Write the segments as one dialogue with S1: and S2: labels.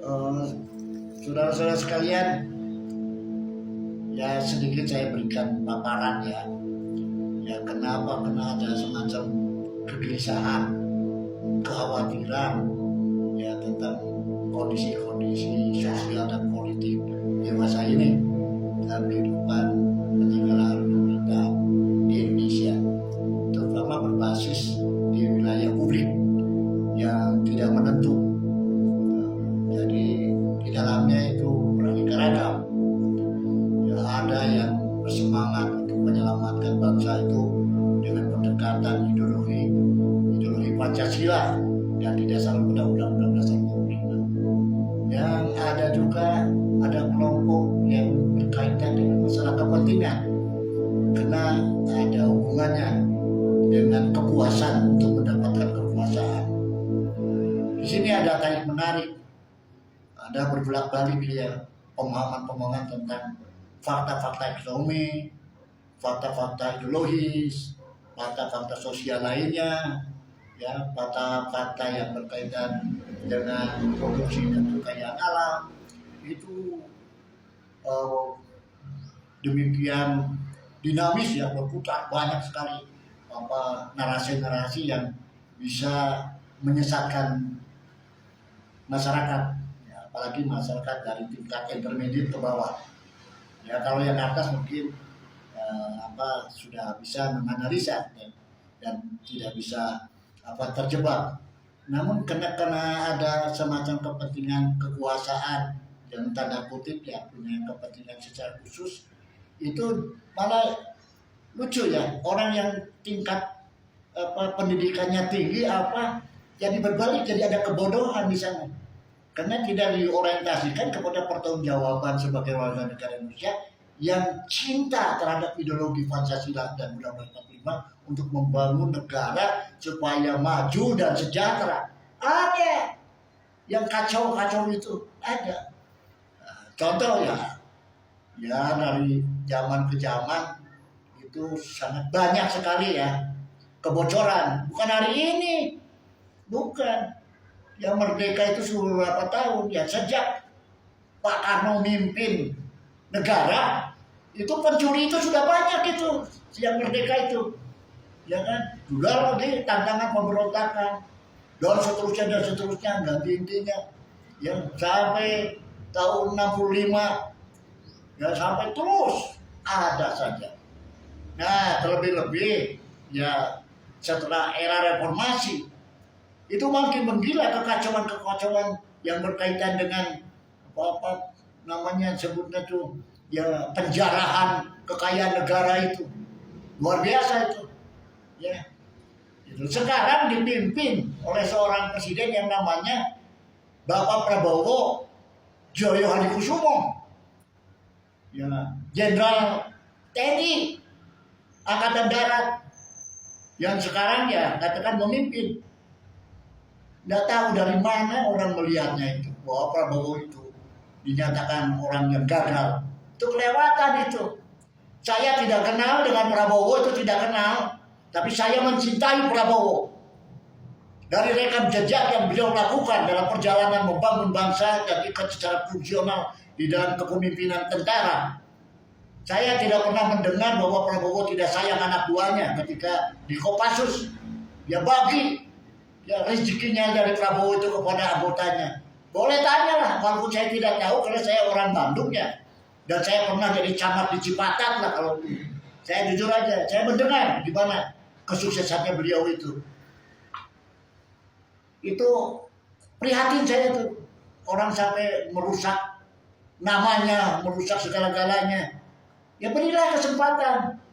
S1: Eh, Saudara-saudara sekalian, ya sedikit saya berikan paparan ya. Ya kenapa kena ada semacam kegelisahan, kekhawatiran ya tentang kondisi-kondisi sosial dan politik di masa ini dalam kehidupan penyelenggaraan pemerintahan di Indonesia, terutama berbasis di wilayah publik yang tidak menentu. Jadi di dalamnya itu beraneka ragam. Ya, ada yang bersemangat untuk menyelamatkan bangsa itu dengan pendekatan ideologi Pancasila yang didasarkan Undang-Undang Dasar 45. Yang ada juga ada kelompok yang berkaitan dengan masalah kepentingan, karena ada hubungannya dengan kepuasan untuk mendapatkan kekuasaan. Di sini ada tarik menarik, ada berbelak-balik ya pemahaman-pemahaman tentang fakta-fakta ekonomi, fakta-fakta ideologis, fakta-fakta sosial lainnya, ya fakta-fakta yang berkaitan dengan produksi dan kekayaan alam. Itu demikian dinamis ya, berputar banyak sekali narasi-narasi yang bisa menyesatkan masyarakat, ya, apalagi masyarakat dari tingkat intermediate ke bawah. Ya kalau yang atas mungkin sudah bisa menganalisa dan tidak bisa terjebak. Namun karena ada semacam kepentingan kekuasaan yang tanda kutip ya punya kepentingan secara khusus, itu malah lucu ya, orang yang tingkat pendidikannya tinggi jadi berbalik, jadi ada kebodohan di sana karena tidak diorientasikan kepada pertanggungjawaban sebagai warga negara Indonesia yang cinta terhadap ideologi Pancasila dan Undang-Undang 45 untuk membangun negara supaya maju dan sejahtera. Ada yang kacau-kacau itu ada. Contoh ya dari zaman ke zaman itu sangat banyak sekali ya kebocoran. Bukan hari ini, bukan. Yang merdeka itu sudah berapa tahun ya, sejak Pak Karno mimpin negara itu pencuri itu sudah banyak itu yang merdeka itu, ya kan. Juga lagi tantangan pemberontakan dan seterusnya ganti intinya yang sampai tahun 65 ya, sampai terus ada saja. Nah terlebih-lebih ya setelah era reformasi itu makin menggila kekacauan yang berkaitan dengan namanya sebutnya tuh ya penjarahan kekayaan negara itu luar biasa itu ya. Itu sekarang dipimpin oleh seorang presiden yang namanya Bapak Prabowo Joyo Hadikusumo, ya, Jenderal TNI Angkatan Darat yang sekarang ya katakan memimpin. Nggak tahu dari mana orang melihatnya itu bahwa Prabowo itu dinyatakan orang yang gagal. Itu kelewatan itu. Saya tidak kenal dengan Prabowo, itu tidak kenal. Tapi saya mencintai Prabowo. Dari rekam jejak yang beliau lakukan dalam perjalanan membangun bangsa dan ikut secara fungsional di dalam kepemimpinan tentara. Saya tidak pernah mendengar bahwa Prabowo tidak sayang anak buahnya ketika di Kopassus. Dia bagi ya rezekinya dari Prabowo itu kepada anggotanya. Boleh tanyalah, walaupun saya tidak tahu karena saya orang Bandung ya. Dan saya pernah jadi camat di Cipatat lah kalau saya jujur aja, saya mendengar di mana kesuksesannya beliau itu. Itu prihatin saya tuh. Orang sampai merusak namanya, merusak segala-galanya. Ya berilah kesempatan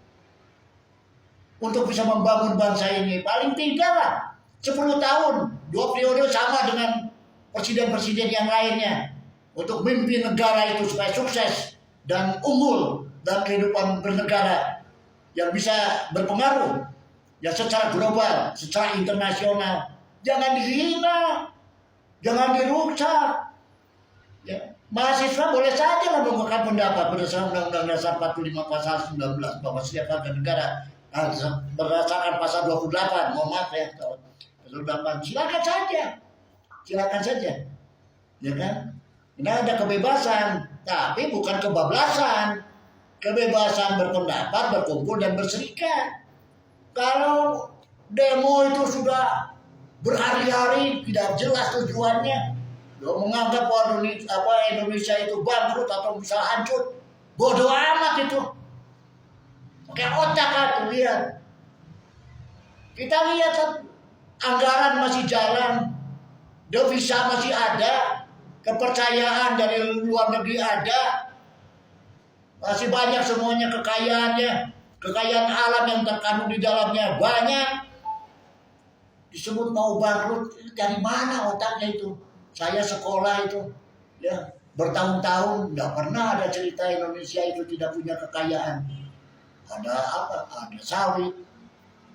S1: untuk bisa membangun bangsa ini. Paling tidak lah 10 tahun, 2 periode sama dengan presiden-presiden yang lainnya untuk memimpin negara itu supaya sukses dan unggul dalam kehidupan bernegara yang bisa berpengaruh ya secara global, secara internasional. Jangan dihina, jangan dirusak. Ya, mahasiswa boleh saja lah mengungkapkan pendapat berdasarkan Undang-Undang Dasar 45 pasal 19 bahwa setiap warga negara berdasarkan pasal 28, mohon maaf ya, silakan saja, ya kan, Nah, ada kebebasan, tapi bukan kebablasan. Kebebasan berpendapat, berkumpul dan berserikat. Kalau demo itu sudah berhari-hari tidak jelas tujuannya, menganggap bahwa Indonesia itu bangkrut atau bisa hancur, bodoh amat itu. Pakai otak kan, lihat. Kita lihat kan, anggaran masih jalan, devisa masih ada, kepercayaan dari luar negeri ada, masih banyak semuanya kekayaannya, kekayaan alam yang terkandung di dalamnya banyak. Disebut mau bangkrut, dari mana otaknya itu? Saya sekolah itu, ya bertahun-tahun tidak pernah ada cerita Indonesia itu tidak punya kekayaan. Ada apa? Ada sawit,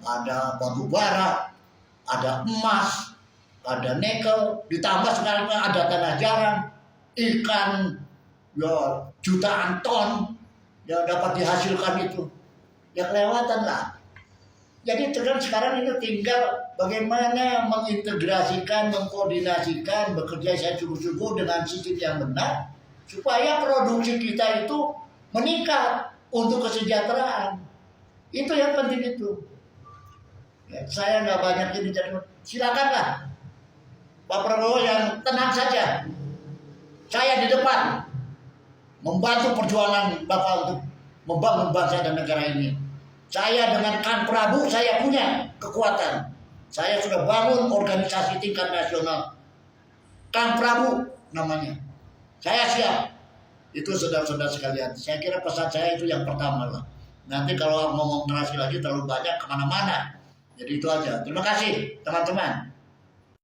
S1: ada batu bara, ada emas, ada nikel, ditambah sekarang ada tanah jarang, ikan, ya jutaan ton yang dapat dihasilkan itu, ya kelewatan lah. Jadi sekarang ini tinggal bagaimana mengintegrasikan, mengkoordinasikan, bekerja saya sungguh-sungguh dengan sistem yang benar, supaya produksi kita itu meningkat untuk kesejahteraan. Itu yang penting itu. Ya, saya nggak banyak ini, silakanlah Pak Prabowo yang tenang saja. Saya di depan membantu perjuangan Bapak untuk membangun bangsa dan negara ini. Saya dengan Kang Prabu saya punya kekuatan. Saya sudah bangun organisasi tingkat nasional. Kang Prabu namanya. Saya siap. Itu saudara-saudara sekalian. Saya kira pesan saya itu yang pertama lah. Nanti kalau ngomong narasi lagi terlalu banyak kemana-mana. Jadi itu aja. Terima kasih teman-teman.